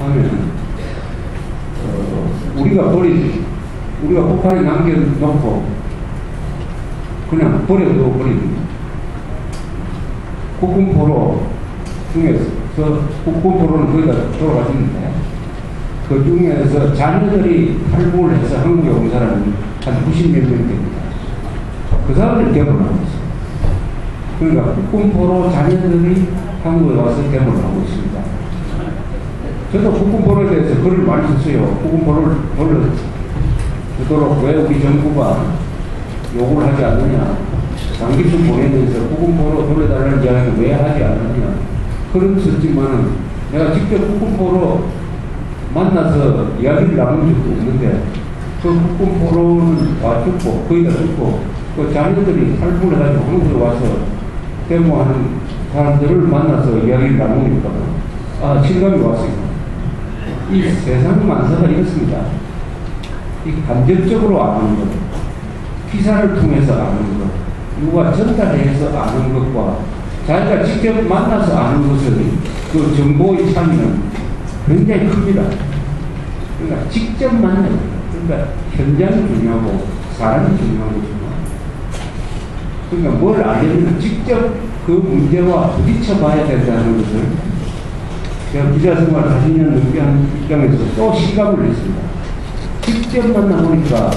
하면 우리가 폭발이 남겨놓고 그냥 버려도 버립니다. 국군포로 중에서 국군포로는 거의 다 돌아가시는데 그 중에서 자녀들이 탈북을 해서 한국에 온 사람이 한 90몇 명 됩니다. 그 사람들이 개발을 하고 있어요. 그러니까 국군포로 자녀들이 한국에 와서 개발을 하고 있습니다. 저도 국군포로에 대해서 글을 많이 썼어요. 국군포로를 돌려주도록 왜 우리 정부가 요구를 하지 않느냐. 장기수 보내면서 국군포로 돌려달라는 이야기를 왜 하지 않느냐. 글은 썼지만은 내가 직접 국군포로 만나서 이야기를 나눈 적도 없는데 그 국군포로는 죽고 거의 다 죽고 그 자녀들이 탈북을 해가지고 한국에 와서 데모하는 사람들을 만나서 이야기를 나누니까 실감이 왔어요. 이 세상 만사가 이렇습니다. 이 간접적으로 아는 것, 기사를 통해서 아는 것, 누가 전달해서 아는 것과 자기가 직접 만나서 아는 것은 그 정보의 차이는 굉장히 큽니다. 그러니까 직접 만나요. 그러니까 현장이 중요하고 사람이 중요한 거지만 그러니까 뭘 알려면 직접 그 문제와 부딪혀 봐야 된다는 것을 제가 기자 생활 40년 넘게 한 입장에서 또 실감을 했습니다. 직접 만나보니까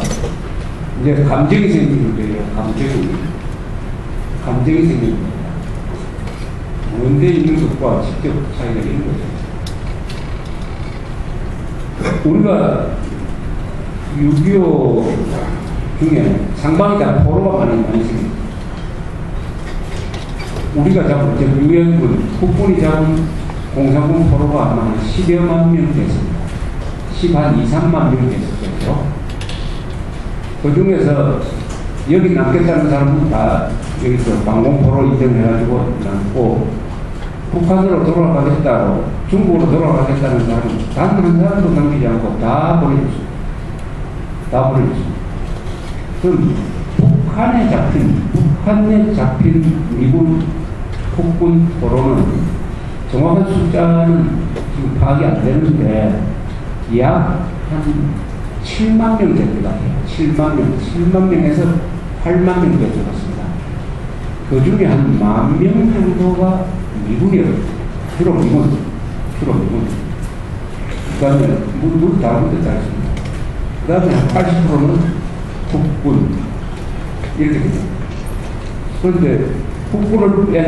이제 감정이 생기는 거예요. 감정이 생기는 겁니다. 원대에 있는 것과 직접 차이가 있는 거죠. 우리가 6.25 중에 상방이 다 포로가 많이 생깁니다. 우리가 잡은 유엔군, 국군이 잡은 공산군 포로가 아마 한 10여만 명 됐습니다. 10한 2, 3만 명 됐었죠. 그 중에서 여기 남겠다는 사람은 다 여기서 방공포로 인정해가지고 남고 북한으로 돌아가겠다고 중국으로 돌아가겠다는 사람은 단 한 사람도 남기지 않고 다 버려줬습니다. 다 버려줬습니다. 그럼 북한에 잡힌 미군 폭군 포로는 정확한 숫자는 지금 파악이 안 되는데 약 한 7만 명 될 것 같아요. 7만 명에서 8만 명 되어갔습니다. 그 중에 한 10,000명 정도가 미군이에요. 주로 미군. 그 다음에 물 다른 데 따르습니다. 그 다음에 한 80%는 국군. 이렇게 됩니다. 그런데 국군을 뺀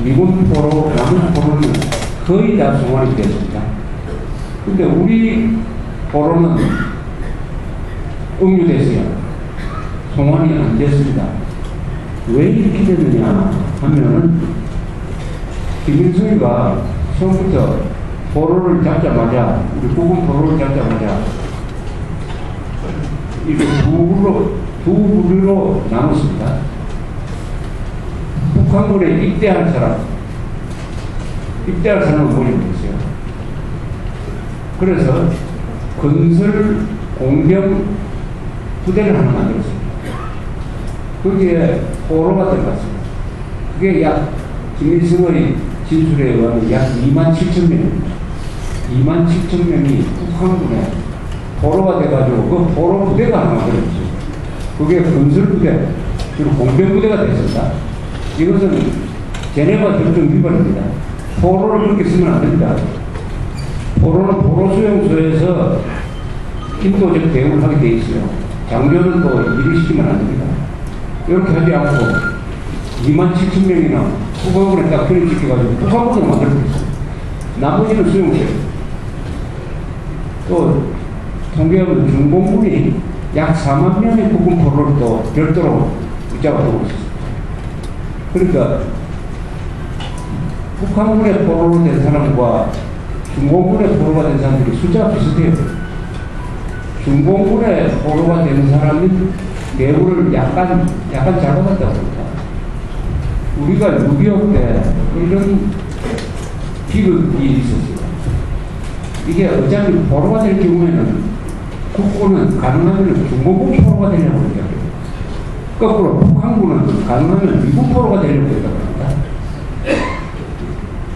미군 포로, 남은 포로는 거의 다 송환이 됐습니다. 근데 우리 포로는 응유됐어요. 송환이 안 됐습니다. 왜 이렇게 됐느냐 하면은 김일성이가 처음부터 포로를 잡자마자 우리 국군 포로를 잡자마자 이렇게 두 부류로 나눴습니다. 북한군에 입대할 사람은 모집했어요. 그래서 건설 공병 부대를 하나 만들었습니다. 거기에 포로가 들어갔습니다. 그게 약 김일성의 진술에 의하면 약 27,000명입니다. 27,000명이 북한군에 포로가 돼가지고 그 포로 부대가 하나 만들었죠. 그게 건설 부대 그리고 공병 부대가 됐습니다. 이것은 제네바 협정 위반입니다. 포로를 그렇게 쓰면 안 됩니다. 포로는 포로 수용소에서 인도적 대우를 하게 돼 있어요. 장교는 또 일을 시키면 안 됩니다. 이렇게 하지 않고 27,000명이나 북한군에 딱 편입시켜가지고 북한군을 만들고 있어요. 나머지는 수용소예요. 또 통계하면 중공군이 약 4만 명의 국군 포로를 또 별도로 붙잡아두고 있습니다. 그러니까 북한군의 포로로 된 사람과 중공군의 포로가 된 사람들이 숫자가 비슷해요. 중공군의 포로가 된 사람은 대우를 약간 잘받았다고 합니다. 우리가 6.25 때 이런 비극이 있었어요. 이게 어차피 포로가 될 경우에는 국군은 가능하면 중공군 포로가 되려고 합니다. 거꾸로 북한군은 가능하면 미국 포로가 되려고 했다고 합니다.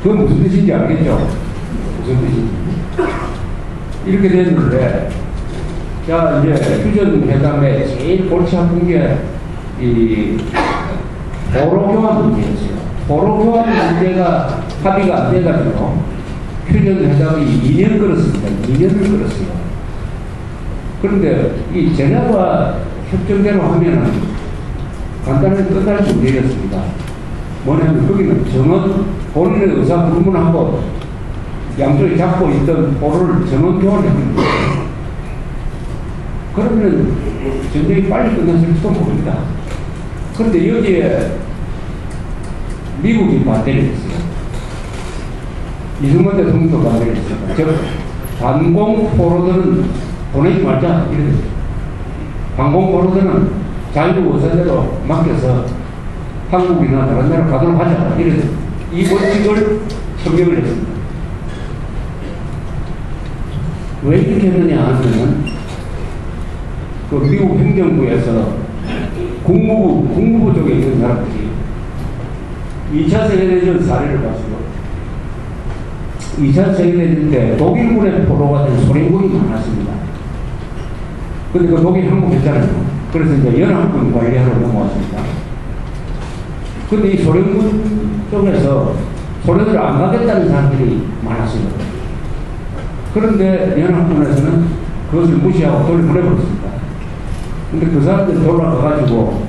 그건 무슨 뜻인지 알겠죠? 무슨 뜻이지? 이렇게 됐는데, 자, 이제 휴전 회담에 제일 골치 아픈 게 이 포로 교환 문제였어요. 포로 교환 문제가 합의가 안 돼가지고 휴전 회담이 2년 끌었습니다. 2년을 끌었어요. 그런데 이 제네바 협정대로 하면은 간단하게 끝날 문제였습니다. 뭐냐면 거기는 정원 본인의 의사 불문하고 양쪽이 잡고 있던 포로를 정원 교환했습니다. 그러면 전쟁이 빨리 끝났을지도 모릅니다. 그런데 여기에 미국이 반대를 했어요. 이승만 대통령도 반대를 했습니다. 즉, 반공포로들은 보내지 말자. 이랬어요. 반공포로들은 자유 의사대로 맡겨서 한국이나 다른 나라 가도록 하자. 이랬어요. 이 원칙을 협력을 했습니다. 왜 이렇게 했느냐 하면은 그 미국 행정부에서 국무부 쪽에 있는 사람들이 2차 세계대전 사례를 봤어요. 2차 세계대전 때 독일군의 포로가 된 소련군이 많았습니다. 근데 그 독일 항복했잖아요. 그래서 이제 연합군 관리하러 넘어왔습니다. 근데 이 소련군 쪽에서 소련을 안 가겠다는 사람들이 많았어요. 그런데 연합군에서는 그것을 무시하고 돌려보내버렸습니다. 근데 그 사람들 돌아가가지고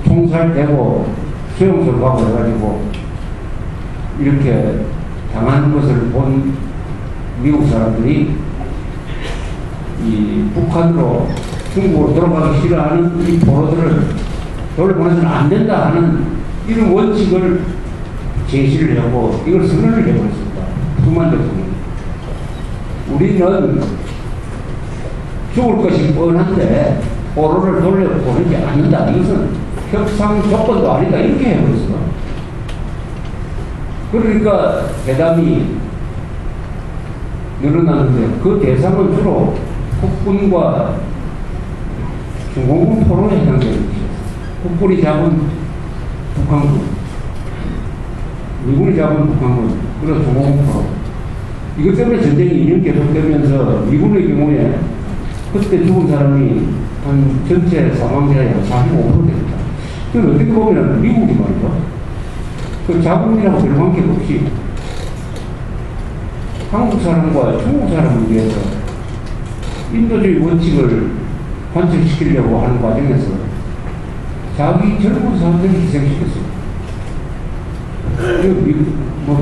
총살되고 수용소를 가고 해가지고 이렇게 당하는 것을 본 미국 사람들이 이 북한으로 중국으로 돌아가기 싫어하는 이 포로들을 돌려보내서는 안 된다 하는 이런 원칙을 제시를 하고 이걸 선언을 해버렸습니다. truman 대통령. 우리는 죽을 것이 뻔한데 포로를 돌려보내지 않는다. 이것은 협상 조건도 아니다. 이렇게 해버렸어. 그러니까 회담이 늘어나는데 그 대상은 주로 국군과 중공군 포로에 해당되는 것이었어요. 국군이 잡은 북한군, 미군이 잡은 북한군, 그리고 중공군 포로. 이것 때문에 전쟁이 2년 계속되면서 미군의 경우에 그때 죽은 사람이 한 전체 사망자의 45% 됩니다. 그럼 어떻게 보면 미국이 말이죠. 그 자국민하고 별 관계 없이 한국 사람과 중국 사람을 위해서 인도주의 원칙을 관철시키려고 하는 과정에서 자기 젊은 사람들을 희생시켰어요.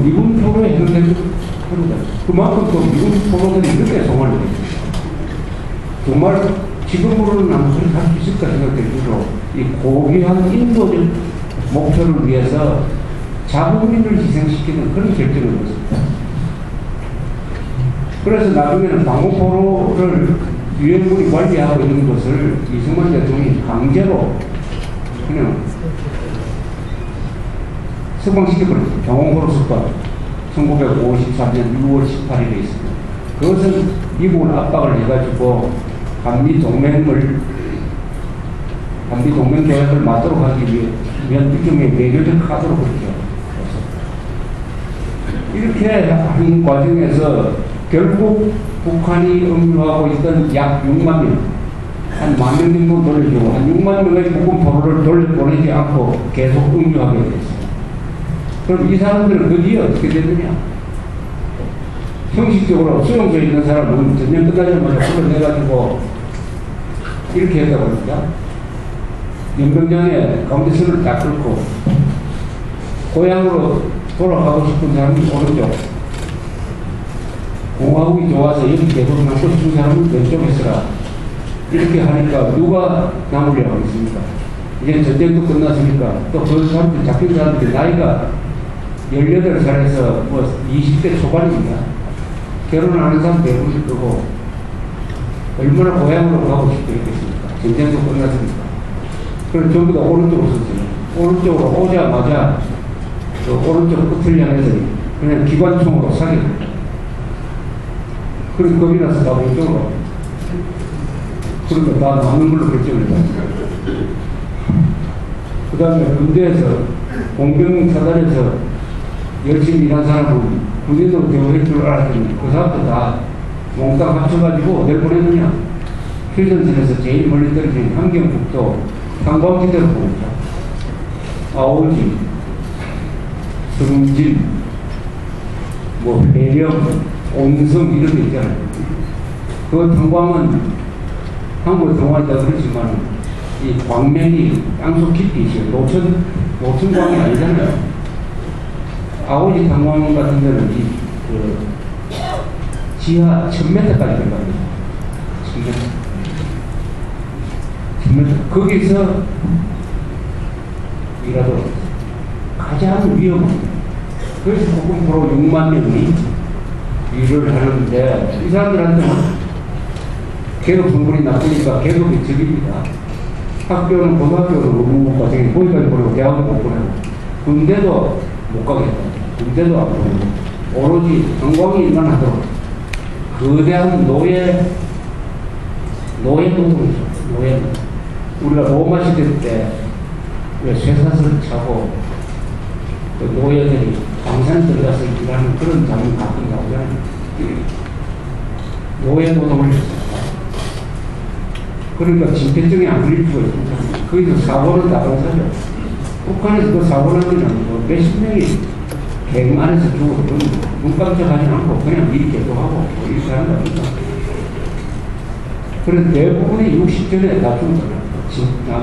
미군 포로에 해당되는 거다. 그만큼 또 미군 포로들이 이렇게 송환을 했습니다. 정말 지금으로는 아무 소리 할 수 있을까 생각될 정도로 이 고귀한 인도적 목표를 위해서 자국민을 희생시키는 그런 결정을 했습니다. 그래서 나중에는 방공포로를 유엔군이 관리하고 있는 것을 이승만 대통령이 강제로 그냥 석방시켜버렸습니다. 경호포로 석방. 1953년 6월 18일에 있습니다. 그것은 미국을 압박을 해가지고 한미동맹 계약을 맞도록 하기 위한 일종의 외교적 카드로 그렇게 이렇게 한 과정에서 결국 북한이 응유하고 있던 약 6만 명, 한 1만 명 정도 돌려주고 한 6만 명의 북한 포로를 돌려보내지 않고 계속 응유하게 됐어요. 그럼 이 사람들은 그 뒤에 어떻게 됐느냐? 형식적으로 수용소에 있는 사람은 전쟁 끝나자마자 풀어내가지고 이렇게 했다고 합니다. 연병장에 가운데 선을 딱 끊고 고향으로 돌아가고 싶은 사람이 오른쪽, 공화국이 좋아서 여기 계속 남고 싶은 사람은 왼쪽에 서라. 이렇게 하니까 누가 남으려고 하겠습니까? 이제 전쟁도 끝났으니까 또 그 사람들, 잡힌 사람들이 나이가 18살에서 뭐 20대 초반입니다. 결혼하는 사람 대부분일 거고 얼마나 고향으로 가고 싶게 했겠습니까? 전쟁도 끝났으니까. 그래서 전부 다 오른쪽으로 섰어요. 오른쪽으로 오자마자 그 오른쪽 끝을 향해서 그냥 기관총으로 사격합니다. 그래서 겁이 나서 다 왼쪽으로 갑니다. 그러니까 다 남는 걸로 결정을 했습니다. 그 다음에 군대에서 공병 사단에서 열심히 일한 사람은 군인으로 대우할 줄 알았더니 그 사람도 다 몽땅 합쳐가지고 어딜 보냈느냐. 휴전선에서 제일 멀리 떨어진 함경북도 상광지대로 보냈죠. 아오지, 성진, 뭐 해령, 온성 이런 데 있잖아요. 그 탄광은 한국에 들어와있다 그러지만 이 광면이 땅속 깊이 있어요. 노천광이 아니잖아요. 아오지 탄광 같은 데는 지하 1000m까지 들어갑니다. 1000m. 거기서 이라도 가장 위험합니다. 그래서 국군포로 6만 명이 일을 하는데 이 사람들한테는 계급 성분이 나쁘니까 계급이 적입니다. 학교는 고등학교는 의무과정에 거기까지 보내고 대학은 못 보내고 군대도 못 가겠다. 군대도 안 보내고 오로지 관광이 일만하도록 거대한 노예 노동이죠. 노예. 우리가 로마 시대 때 왜 쇠사슬을 차고 그 노예들이 광산에 들어가서 일하는 그런 장면 가끔 나오잖아요. 노예 노동을 했습니다. 그러니까 집회증이 안 걸릴 수가 있습니다. 거기서 사고는 나가서죠. 북한에서 그 사고 나면 뭐 몇십 명이 갱 안에서 죽어도 눈 깜짝하지 않고 그냥 일 계속하고 뭐 이렇게 하는 겁니다. 그래서 대부분이 60전에 다 죽은 거예요.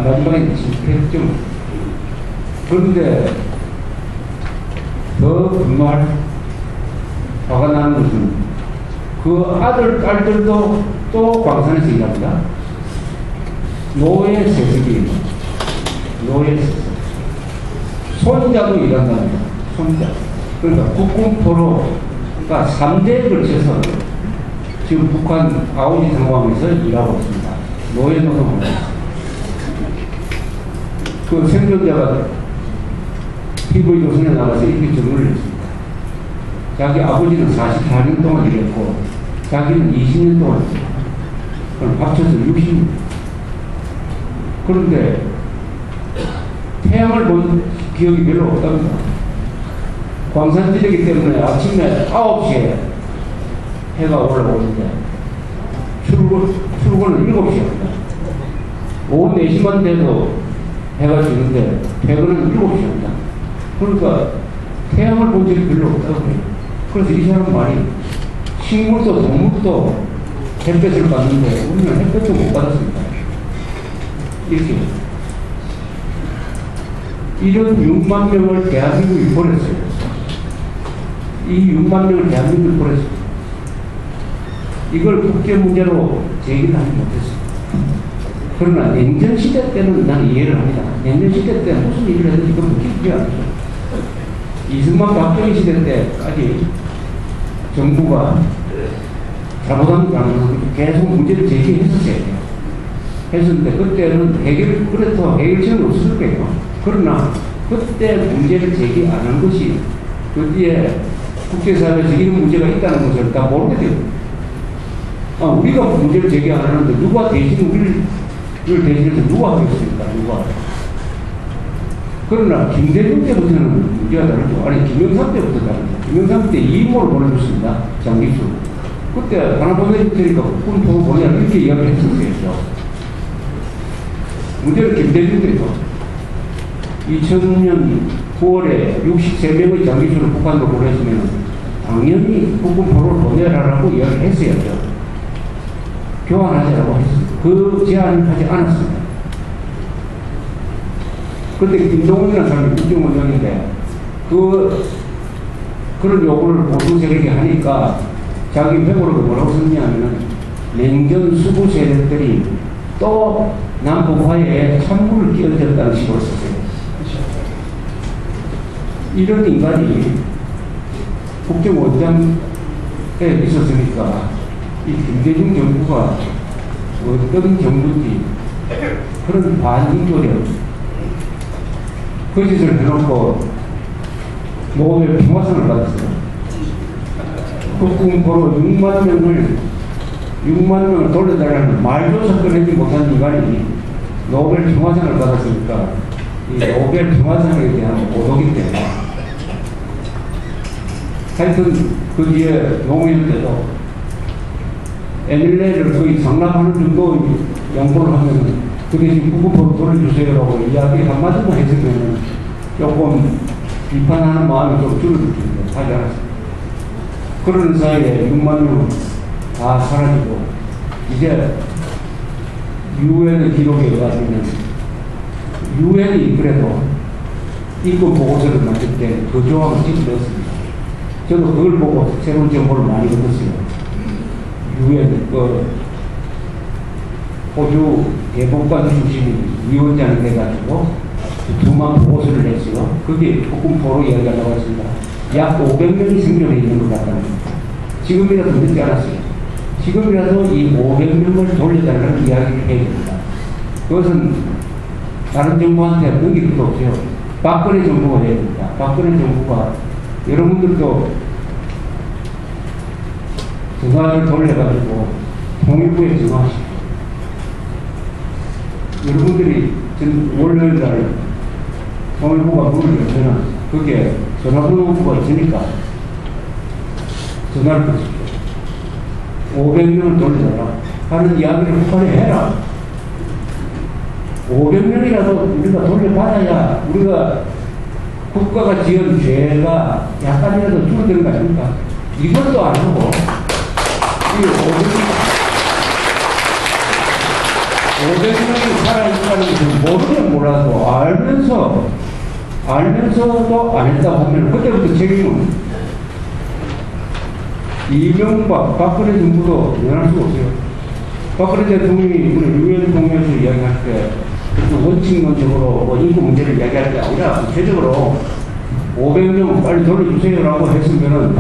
마지막에 집회증. 그런데 더 분노할 화가 나는 것은 그 아들, 딸들도 또 광산에서 일합니다. 노예 세습이에요. 노예 세습. 손자도 일한답니다. 손자. 그러니까 국군포로가 3대에 걸쳐서 지금 북한 아오지 상황에서 일하고 있습니다. 노예 노동을 하고 있습니다. 그 생존자가 TV조선에 나가서 이렇게 증언을 했습니다. 자기 아버지는 44년 동안 일했고 자기는 20년 동안 일했습니다. 그럼 합쳐서 60년. 그런데 태양을 본 기억이 별로 없답니다. 광산지대이기 때문에 아침에 9시에 해가 올라오는데 출근은 7시에 합니다. 오후 4시만 돼도 해가 지는데 퇴근은 7시에 합니다. 그러니까 태양을 본 적이 별로 없다고 해요. 그래서 이 사람 말이 식물도 동물도 햇볕을 받는데 우리는 햇볕도 못 받았습니다. 이렇게 이런 6만 명을 대한민국이 보냈어요. 이 6만 명을 대한민국이 보냈습니다. 이걸 국제 문제로 제기를 하지 못했어요. 그러나 냉전시대 때는 나는 이해를 합니다. 냉전시대 때 무슨 일을 했는지 그건 기억이 안 나죠. 이승만 박정희 시대 때까지 정부가 잘못합니다. 계속 문제를 제기했었어요. 했었는데 그때는 그래도 해결책은 없을 거예요. 그러나 그때 문제를 제기 안 한 것이 그 뒤에 국제사회에서 이런 문제가 있다는 것을 다 모르게 됩니다. 우리가 문제를 제기 안 하는데 누가 대신 우리를 대신해서 누가 하겠습니까? 누가. 그러나 김대중 때부터는 문제가 다르죠. 아니 김영삼 때부터 다르죠. 김영삼 때 이모를 보내줬습니다. 장기수. 그때 하나 보내줄 테니까 국군포로 보내라 이렇게 이야기를 했었어요. 문제는 김대중 때죠. 2000년 9월에 63명의 장기수를 북한으로 보냈으면 당연히 국군포로를 보내라라고 이야기를 했어야죠. 교환하자라고 했습니다. 그 제안을 하지 않았습니다. 그때 김동훈이라는 사람이 국정원장인데 그런 요구를 보수 세력이 하니까 자기 회고록에 뭐라고 썼냐면은 냉전 수구 세력들이 또 남북 화해에 찬물을 끼얹었다는 식으로 썼어요. 이런 인간이 국정원장에 있었으니까 이 김대중 정부가 어떤 정부인지 그런 반인조력 그 짓을 해놓고 노벨 평화상을 받았어요. 국군포로 6만 명을 돌려달라는 말조차 꺼내지 못한 인간이 노벨 평화상을 받았으니까 이 노벨 평화상에 대한 모독인데 하여튼 그 뒤에 노무현 때도 MLA를 거의 상납하는 정도 양보를 하면 그 대신 구급으로 돌려주세요라고 이야기 한마디만 했으면 조금 비판하는 마음이 좀 줄어들 텐데 하지 않았습니다. 그런 사이에 6만 명 다 사라지고 이제 유엔의 기록에 의하면 유엔이 그래도 인권 보고서를 만들 때 그 조항을 찍어냈습니다. 저도 그걸 보고 새로운 정보를 많이 얻었어요. 유엔 호주 대법관 출신이 위원장이 돼가지고 두만 보고서를 냈어요. 거기에 조금 포로 이야기가 나왔습니다. 약 500명이 생존해 있는 것 같다는 겁니다. 지금이라도 늦지 않았어요. 지금이라도 이 500명을 돌려달라는 이야기를 해야 됩니다. 그것은 다른 정부한테 넘길 필요 없어요. 박근혜 정부가 해야 됩니다. 박근혜 정부가 여러분들도 전화를 돌려가지고 통일부에 전화하십시오. 여러분들이 월요일날 통일부가 문을 열면 그게 전화번호가 있으니까 전화를 드십시오. 500명을 돌려달라 하는 이야기를 북한에 해라. 500명이라도 우리가 돌려받아야 우리가 국가가 지은 죄가 약간이라도 줄어드는 거 아닙니까? 이것도 안 하고, 이 500명이 살아있다는 것을 모르면 몰라도 알면서도 안 했다고 하면 그때부터 책임은 이명박, 박근혜 정부도 면할 수가 없어요. 박근혜 대통령이 우리 유엔 동맹에서 이야기할 때 원칙론적으로 인구 문제를 이야기할 때 아니라 구체적으로 500명 빨리 돌려주세요라고 했으면은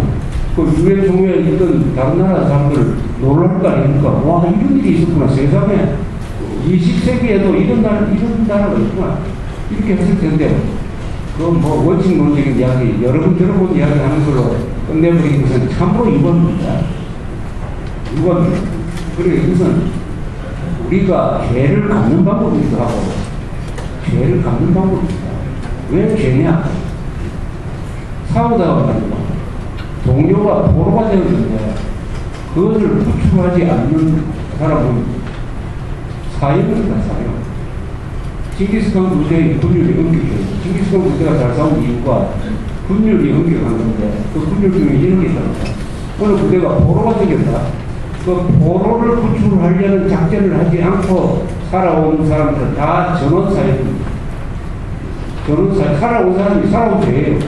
그 유엔 동맹에 있던 다른 나라 사람들 놀랄 거 아닙니까? 와, 이런 일이 있었구나. 세상에 20세기에도 이런 나라가 있구나. 이렇게 했을 텐데, 그건 뭐 원칙론적인 이야기, 여러 번 들어본 이야기 하는 걸로 끝내버린 것은 참으로 유감입니다. 그래, 이것은 우리가 죄를 갚는 방법이기도 하고, 죄를 갚는 방법입니다. 왜 죄냐? 사고다가 말이죠. 동료가 포로가 되었는데, 그것을 구출하지 않는 사람은 사형입니다, 사형. 징기스칸 부대의 군율이 엄격해요. 징기스칸 부대가 잘 싸운 이유가 군율이 엄격한 건데, 그 군율 중에 이런 게 있답니다. 어느 부대가 포로가 생겼다. 그 포로를 구출하려는 작전을 하지 않고 살아온 사람들은 다 전원사입니다. 전원사, 살아온 사람이 살아온 죄예요.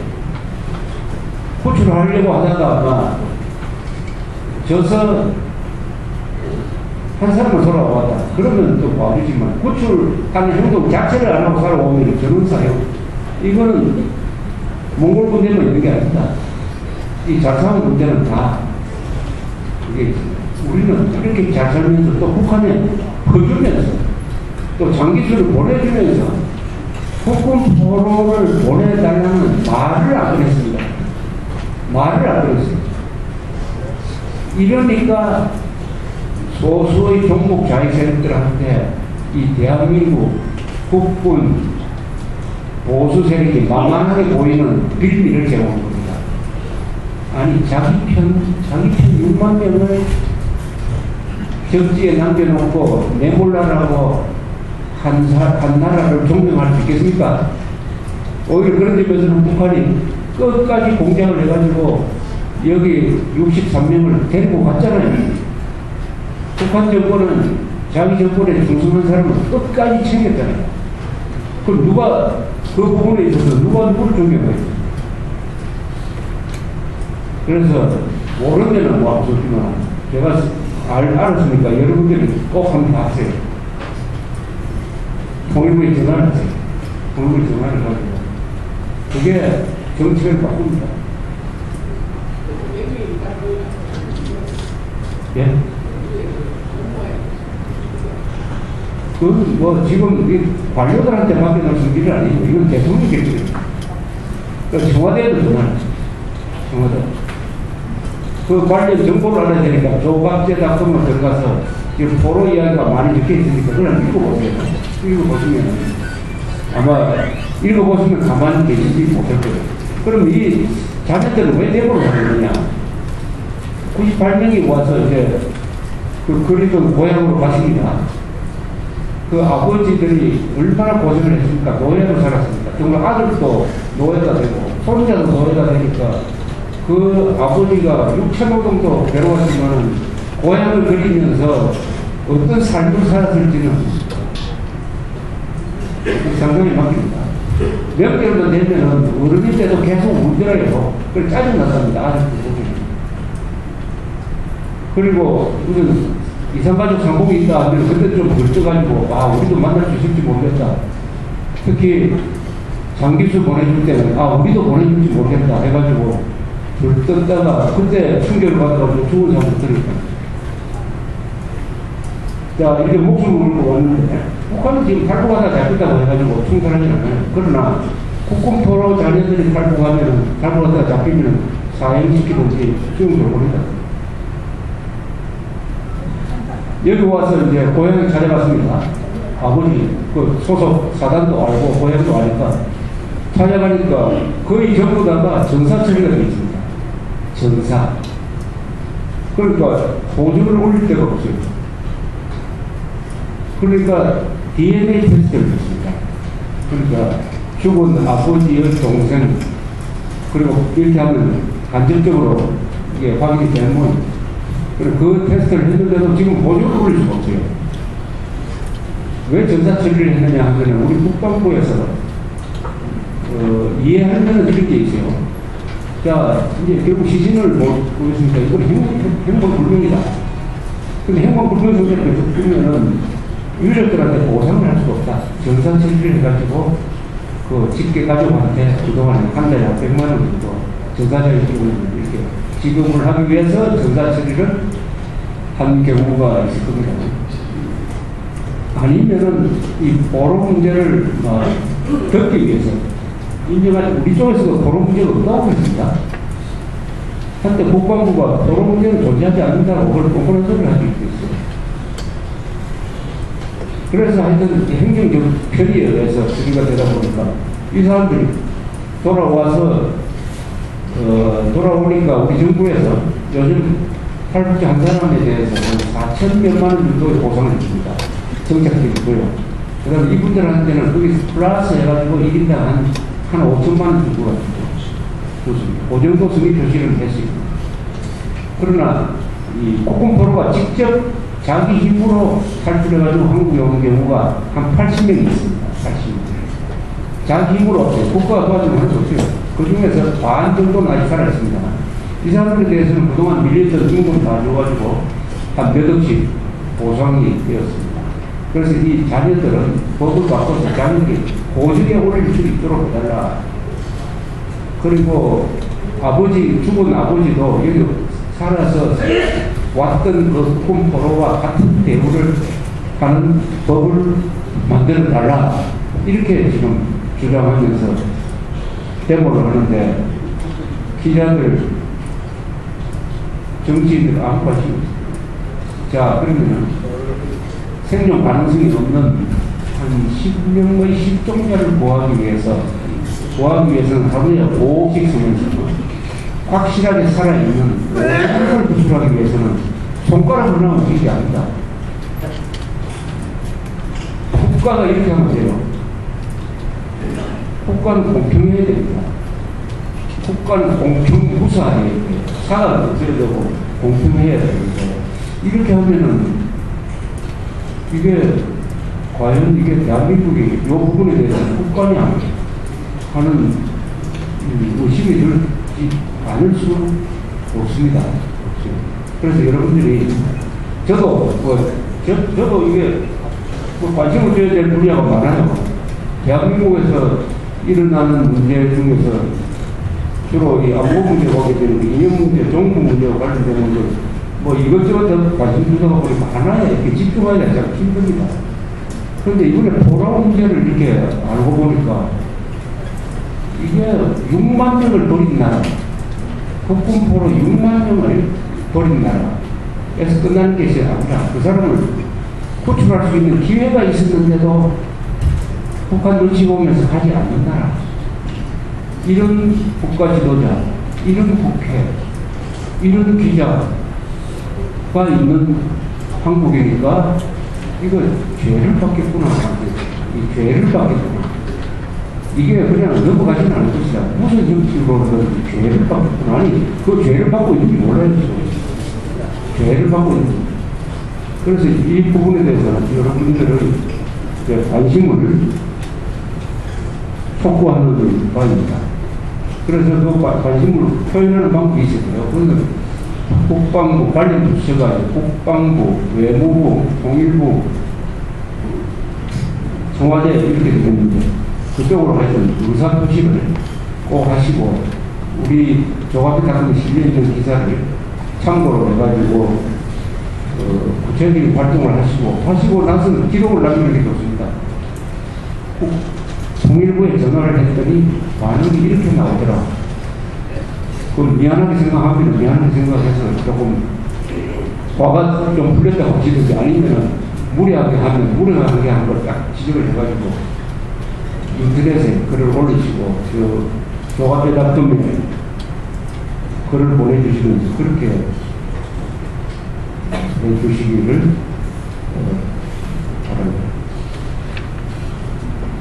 구출하려고 하다가 져서 한 사람은 돌아왔다. 그러면 또 봐주지만 구출하는 행동 자체를 안 하고 살아오면 전원사예요. 이거는 몽골 군대만 있는 게 아닙니다. 이 잘 사는 군대는 다 이게 우리는 이렇게 잘 살면서 또 북한에 퍼주면서 또 장기술을 보내주면서 국군 포로를 보내달라는 말을 안 꺼냈습니다. 말을 안 꺼냈어요. 이러니까 소수의 종목 자위 세력들한테 이 대한민국 국군 보수 세력이 만만하게 보이는 빌미를 제공한 겁니다. 아니, 자기 편 6만 명을 적지에 남겨놓고 내몰라라고 한 나라를 종명할 수 있겠습니까? 오히려 그런 점에서는 북한이 끝까지 공작을 해가지고 여기 63명을 데리고 갔잖아요. 북한 정권은 자기 정권에 중심한 사람을 끝까지 챙겼잖아요. 그럼 누가 그 부분에 있어서 누구를 존경해요? 그래서 모르면은 뭐 없었지만 제가 알았으니까 여러분들이 꼭 한번 하세요. 통일부에 전화를 하세요. 통일부에 전화를 하세요. 그게 정치를 바꿉니다. 예? 그건 뭐 지금 관료들한테 맡겨놓은 일이 아니고 이건 대통령 결정입니다. 청와대에도 전화를 했어요. 청와대. 그 관련 정보를 알아야 되니까 조갑제닷컴을 들어가서 지금 포로 이야기가 많이 적혀 있으니까 그냥 읽어보세요. 읽어보시면 아마 읽어보시면 가만히 계시지 못할 거예요. 그럼 이 자녀들은 왜 대보로 가느냐? 98명이 와서 이제 그 그리던 고향으로 갔습니다. 그 아버지들이 얼마나 고생을 했습니까? 노예로 살았습니다. 정말 아들도 노예가 되고 손자도 노예가 되니까 그 아버지가 육체노동도 괴로웠지만 고향을 그리면서 어떤 삶을 살았을지는 상상이 막힙니다. 몇 개월만 되면은 어른이 때도 계속 울더라고요. 그걸 짜증났답니다. 아직도 보기는. 그리고 무슨 이산가족 상봉이 있다 하면 그때 좀 벌써가지고 아 우리도 만날 수 있을지 모르겠다. 특히 장기수 보내줄 때는 아 우리도 보내줄지 모르겠다 해가지고 들떴다가 그때 충격을 받아가지고 죽은 사람도 들었다. 자 이렇게 목숨을 걸고 왔는데 북한은 지금 탈북하다 잡혔다고 해가지고 충분하지 않아요. 그러나 국군포로 자녀들이 탈북하다 잡히면 사형시키든지 수용소를 보낸다. 여기 와서 이제 고향을 찾아갔습니다. 아버지 그 소속 사단도 알고 고향도 아니까 찾아가니까 거의 전부 다가 전사 처리가 되어 있습니다. 전사. 그러니까 보증을 올릴 데가 없어요. 그러니까 DNA 테스트를 했습니다. 그러니까 죽은 아버지의 동생 그리고 이렇게 하면 간접적으로 이게 확인이 되는 모양입니다. 그 테스트를 했는데도 지금 보증을 올릴 수가 없어요. 왜 전사 처리를 했느냐 하면 우리 국방부에서 이해할 면은 이런 게 있어요. 자 이제 결국 시신을 보겠습니다. 이건 행방불명이다. 근데 행방불명 상태를 계속 두면은 유족들한테 보상을 할 수가 없다. 전사 처리를 해가지고 그 직계 가족한테 그동안에 한 달에 100만 원 정도 전사자의 기금을 이렇게 지급을 하기 위해서 전사 처리를 한 경우가 있을 겁니다. 아니면은 이 보로 문제를 듣기 위해서 인정하지 우리 쪽에서도 보로 문제가 없다고 했습니다. 한때 국방부가 보로 문제는 존재하지 않는다고 그걸 뻔뻔한 소리를 할 수 있겠어요. 그래서 하여튼 행정적 편의에 의해서 처리가 되다 보니까 이 사람들이 돌아와서 돌아오니까 우리 정부에서 요즘 탈북자 한 사람에 대해서 4,000몇만 원 정도의 보상을 줍니다. 정착되고요. 그 다음에 이분들한테는 거기서 플러스 해가지고 1인당 한 5천만 원 정도가 줬습니다. 그 정도 승리 표시를 했습니다. 그러나 이 국군포로가 직접 자기 힘으로 탈출해가지고 한국에 오는 경우가 한 80명이 있습니다. 80명. 자기 힘으로 없어요. 국가가 도와주면 할 수 없어요. 그 중에서 반 정도는 아직 살아있습니다. 이 사람들에 대해서는 그동안 밀렸던 임금을 다 줘가지고 한 몇 억씩 보상이 되었습니다. 그래서 이 자녀들은 법을 바꿔서 자녀들이 고정에 오를 수 있도록 해달라. 그리고 죽은 아버지도 여기 살아서 왔던 그 국군포로와 같은 대우를 하는 법을 만들어 달라. 이렇게 지금 주장하면서 데모를 하는데 기자들, 정치인들 아무 관심 없습니다. 자, 그러면 생존 가능성이 없는 한 10명의 실종자를 구하기 위해서는 하루에 5억씩 쓰면서 확실하게 살아있는 사람을 구출하기 위해서는 손가락 하나 움직이지 않는다. 국가가 이렇게 하면 돼요. 국가는 공평해야 됩니다. 국가는 공평무사해야 돼요. 사과를 없애야 되고 공평해야 되는데 이렇게 하면은 이게 과연 이게 대한민국이 이 부분에 대해서 국가냐 하는 의심이 들지 않을 수 없습니다. 그래서 여러분들이 저도 이게 관심을 줘야 될 분야가 많아요. 대한민국에서 일어나는 문제 중에서 주로 이 안보 문제가 오게 되는 이념 문제, 정부 문제와 관련된 문제, 뭐 이것저것 관심 주다가 보니까 하나에 이렇게 집중하기가 참 힘듭니다. 그런데 이번에 포로 문제를 이렇게 알고 보니까 이게 6만 명을 버린 나라, 국군포로 6만 명을 버린 나라에서 끝나는 것이 아니라 그 사람을 구출할 수 있는 기회가 있었는데도 북한 눈치 보면서 가지 않는 나라. 이런 국가 지도자, 이런 국회, 이런 기자가 있는 한국이니까 이거 죄를 받겠구나. 이 죄를 받겠구나. 이게 그냥 넘어가지는 않을 것이다. 무슨 정치로는 죄를 받겠구나. 아니, 그 죄를 받고 있는지 몰라요. 죄를 받고 있는지. 그래서 이 부분에 대해서는 여러분들은 관심을 촉구하는 바입니다. 그래서 그 관심을 표현하는 방법이 있어요. 그래서 국방부 관련 부처가 국방부, 외무부, 통일부, 청와대 이렇게 되겠는데 그쪽으로 하여튼 의사표시를 꼭 하시고 우리 조갑이 같은 실리는 기사를 참고로 해가지고 구체적인 활동을 하시고 나서 기록을 남기는 게 좋습니다. 통일부에 전화를 했더니 반응이 이렇게 나오더라. 그럼 미안하게 생각하면 미안하게 생각해서 조금 화가 좀 풀렸다고 지든지 아니면 무리하게 한 걸 딱 지적을 해가지고 인터넷에 글을 올리시고 조합대닷컴에 글을 보내주시면서 그렇게 해주시기를 바랍니다.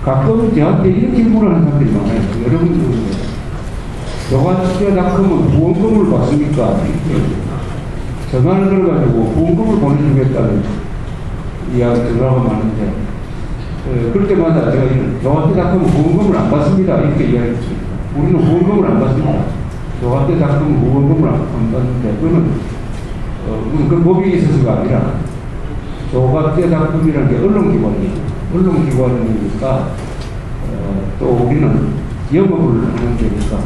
가끔 저한테 이런 질문을 하는 사람들이 많아요. 여러분들 조합대닷컴은 후원금을 받습니까? 전화를 걸어가지고 후원금을 보내주겠다는 이야기 전화가 많은데 그럴 때마다 제가 조합대닷컴은 후원금을 안 받습니다. 이렇게 이야기했습니다. 우리는 후원금을 안 받습니다. 조합대닷컴은 후원금을 안 받는데 그거는 그 법이 있어서가 아니라 조합대닷컴이라는 게 언론기관이에요. 언론기관이니까 또 우리는 영업을 하는 데니까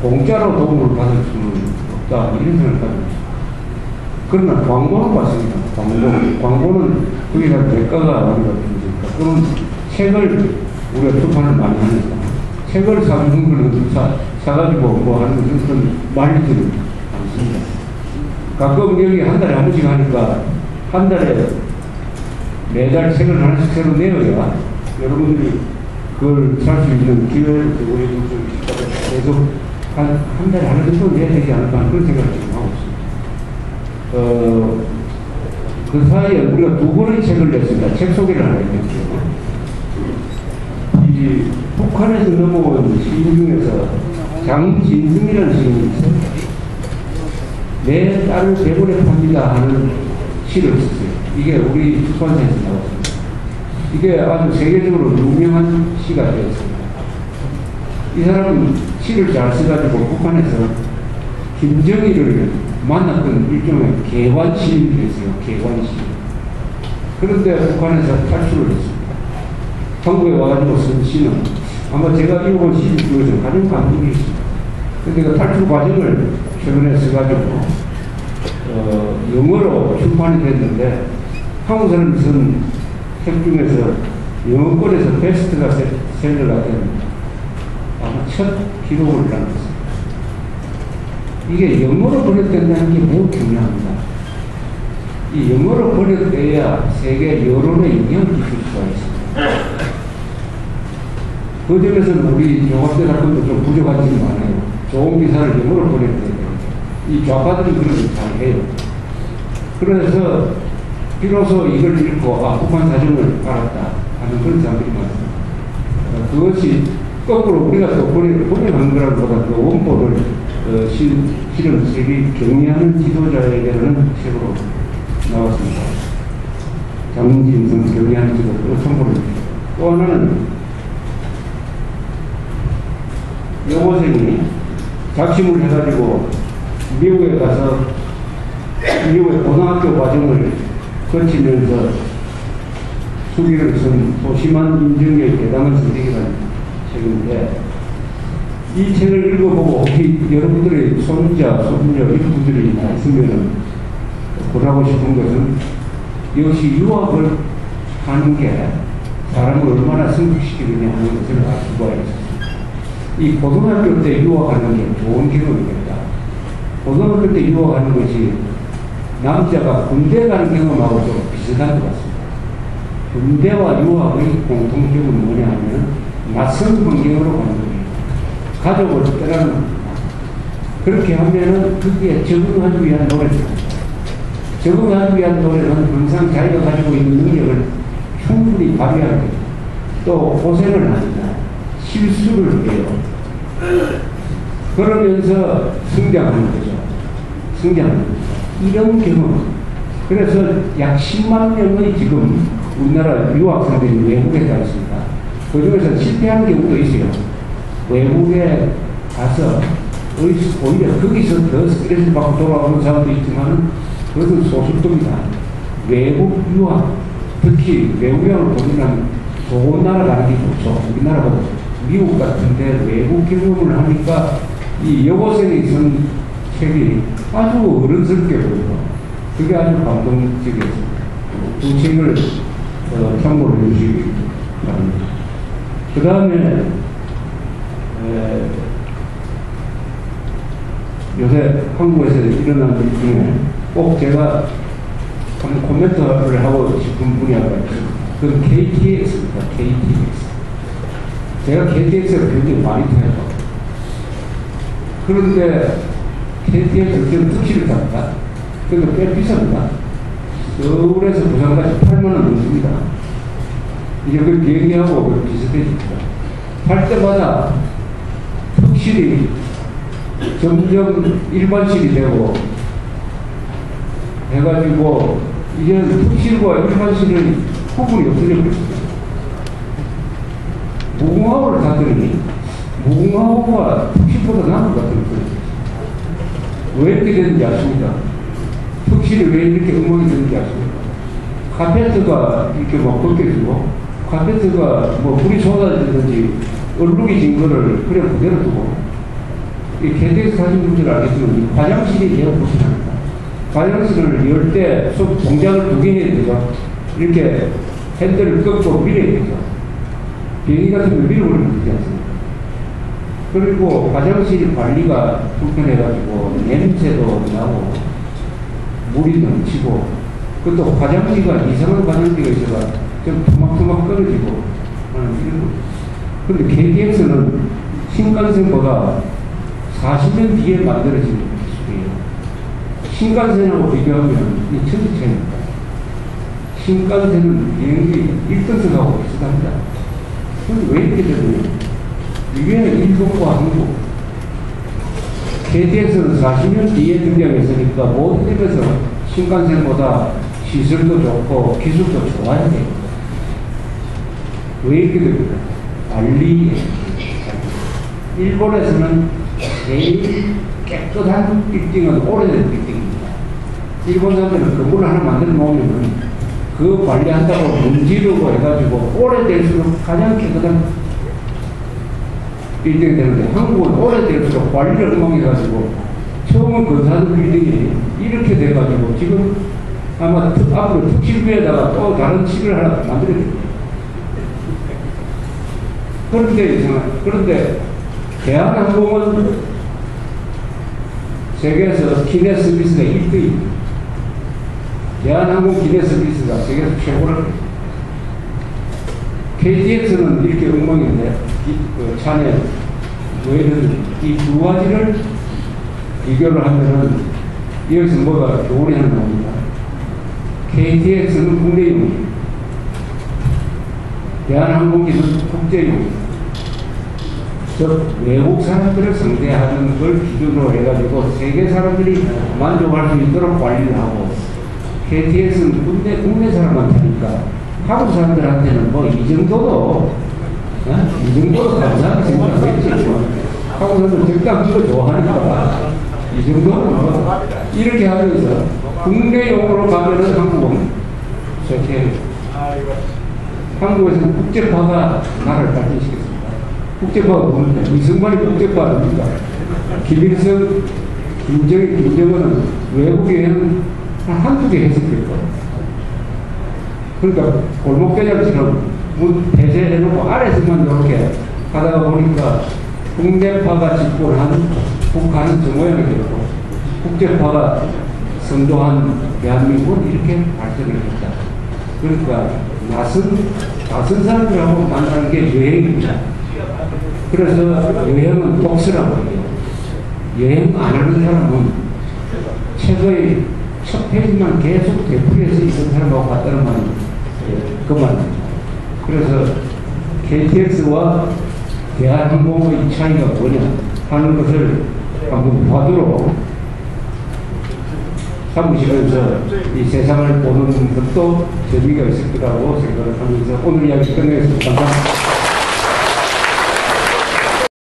공짜로 도움을 받을 수는 없다 이런 생각을 합니다. 그러나 광고는 받습니다. 광고는 거기가 대가가 우리가 필요니까 그런 책을 우리가 출판을 많이 하니까 책을 사주는 거는 사가지고 뭐 하는 것은 말리지는 않습니다. 가끔 여기 한 달에 한 번씩 하니까 한 달에 매달 책을 하나씩 새로 내어야 여러분들이 그걸 살 수 있는 기회를 우리 계속 한 달에 하나 정도 내야 되지 않을까 하는 그런 생각을 지금 하고 있습니다. 그 사이에 우리가 2권의 책을 냈습니다. 책 소개를 하나 했죠. 이 북한에서 넘어온 시인 중에서 장진승이라는 시인이 있어요. 내 딸을 대본에 팝니다 하는 시를 썼어요. 이게 우리 출판사에서 나왔습니다. 이게 아주 세계적으로 유명한 시가 되었습니다. 이 사람은 시를 잘 써가지고 북한에서 김정일을 만났던 일종의 개관시인이 됐어요. 개관시. 그런데 북한에서 탈출을 했습니다. 한국에 와가지고 쓴 시는 아마 제가 읽어본 시 중에서 가장 감동이 있습니다. 근데 그 탈출 과정을 최근에 써가지고 영어로 출판이 됐는데 한국 사람이 쓴 책 중에서 영어권에서 베스트가 셀러가 된 아마 첫 기록을 남겼습니다. 이게 영어로 번역된다는 게 매우 중요합니다. 이 영어로 번역돼야 세계 여론에 영향을 끼칠 수가 있습니다. 그 점에서는 우리 조합대닷컴도 좀 부족한 점이 많아요. 좋은 기사를 영어로 번역돼야 됩니다. 이 좌파들이 그런 걸 잘해요. 그래서 비로소 이걸 읽고 북한 사정을 알았다 하는 그런 사람들이 많습니다. 그것이 거꾸로 우리가 또 번역한 거라기보다 그 원본을 실은 세계 경의하는 지도자에게는 책으로 나왔습니다. 장진승 경의하는 지도자로 참고를 했습니다. 또 하나는 여고생이 작심을 해가지고 미국에 가서 미국의 고등학교 과정을 거치면서 수기를 쓴 소심한 인정의 대담한 선택이라는 책인데 이 책을 읽어보고 혹시 여러분들의 손자, 손녀 이런 분들이 있으면 권하고 싶은 것은 역시 유학을 하는 게 사람을 얼마나 성숙시키느냐 하는 것을 알 수가 있습니다. 이 고등학교 때 유학하는 게 좋은 경험이겠다. 고등학교 때 유학하는 것이 남자가 군대 가는 경험하고 좀 비슷한 것 같습니다. 군대와 유학의 공통점은 뭐냐 하면 낯선 환경으로 가는 겁니다. 가족을 떠나는 겁니다. 그렇게 하면은 그게 적응하기 위한 노래입니다. 적응하기 위한 노래는 항상 자기가 가지고 있는 능력을 충분히 발휘하게 또 고생을 합니다. 실수를 해요. 그러면서 성장하는 거죠. 성장하는 거죠. 이런 경험. 그래서 약 10만 명의 지금 우리나라 유학생들이 외국에 가 있습니다. 그 중에서 실패하는 경우도 있어요. 외국에 가서 오히려 거기서 더 스트레스 받고 돌아오는 사람도 있지만 그것은 소수입니다. 외국 유학, 특히 외국 유학을 보면 좋은 나라 가는 게 좋죠. 우리나라보다 미국 같은데 외국 경험을 하니까 이 여고생이 쓴 책이 아주 어른스럽게 보이고 그게 아주 감동적이었습니다. 두 책을 참고를 해주시기 바랍니다. 그 다음에 요새 한국에서 일어난 일 중에 꼭 제가 한번 코멘트를 하고 싶은 분야가 있습니다. 그건 KTX입니다. KTX. 제가 KTX를 굉장히 많이 타요. 그런데 KTX를 지금 특시를 탑니다. 그러니까 꽤 비쌉니다. 서울에서 부산까지 8만 원 넘습니다. 이제 그 비행기하고 비슷해집니다. 탈 때마다 특실이 점점 일반실이 되고 해가지고 이제 특실과 일반실은 구분이 없어져 버렸습니다. 무궁화호를 탔더니 무궁화호가 특실보다 나은 것 같은 거예요. 왜 이렇게 되는지 아십니까? 특실이 왜 이렇게 음악이 되는지 아십니까? 카페트가 이렇게 막 벗겨지고 카페트가 뭐 불이 쏟아지든지 얼룩이 진 거를 그냥 그대로 두고 이 KTX 타신 분들 알겠지만 이 화장실이 제일 불편합니다. 화장실을 열 때 동작을 두 개 해야 되죠. 이렇게 핸들을 꺾고 밀어야 되죠. 비행기 같은 거 밀어버리면 되지 않습니까? 그리고 화장실 관리가 불편해가지고 냄새도 나고 물이 넘치고 그것도 화장지가 이상한 화장지가 있어가 좀 토막토막 떨어지고 이런 거. 근데 KTX는 신간센보다 40년 뒤에 만들어진 기술이에요. 신간센하고 비교하면 이 천지차입니다. 신간센은 비행기 1등석하고 비슷합니다. 근데 왜 이렇게 되느냐? 이게 일본과 한국. KTX는 40년 뒤에 등장했으니까 모든 점에서 신간센보다 시설도 좋고 기술도 좋아야 돼요. 왜 이렇게 됩니까? 관리. 일본에서는 제일 깨끗한 빌딩은 오래된 빌딩입니다. 일본 사람들은 건물을 하나 만들어 놓으면 그 관리한다고 문지르고 해가지고 오래될수록 가장 깨끗한 빌딩이 되는데 한국은 오래될수록 관리를 엉망해가지고 처음은 건사된 빌딩이 이렇게 돼가지고 지금 아마 앞으로 특실비에다가 또 다른 칠을 하나 만들어야 됩니다. 그런데 대한항공은 세계에서 기내 서비스가 1등입니다. 대한항공 기내 서비스가 세계에서 최고를 KTX는 이렇게 엉망인데 차내 왜 이런 이 두 가지를 비교를 하면은 여기서 뭐가 교훈이 하나 나옵니다. KTX는 국내용입니다. 대한항공기는 국제용입니다. 즉 외국 사람들을 상대하는 걸 기준으로 해가지고 세계 사람들이 만족할 수 있도록 관리를 하고 KTX는 국내 사람만 타니까 한국 사람들한테는 뭐 이 정도도 감사하게 생각하겠지. 한국 사람들 적당한 거 좋아하니까 이 정도는 뭐 이렇게 하면서 국내용으로 가면은 한국은 저렇게 한국에서는 국제화가 나라를 발전시켰습니다. 국제화가 뭡니까? 이승만이 국제화 아닙니까? 김일성, 김정은은 외국에 한두 개 해석했고 그러니까 골목대장처럼 문 배제해놓고 아래서만 이렇게 가다가 보니까 국내파가 집권한 북한은 저 모양이 되고 국제파가 선도한 대한민국은 이렇게 발전을 했다. 그러니까 낯선 사람들하고 만나는 게 여행입니다. 그래서 여행은 독서라고 해요. 여행 안 하는 사람은 책의 첫 페이지만 계속 되풀이해서 있는 사람하고 같다는 말은 그 말입니다. 그래서 KTX와 대한항공의 차이가 뭐냐 하는 것을 한번 봐도록 삼으시면서 이 세상을 보는 것도 재미가 있을 거라고 생각을 하면서 오늘 이야기 끝내겠습니다. 감사합니다.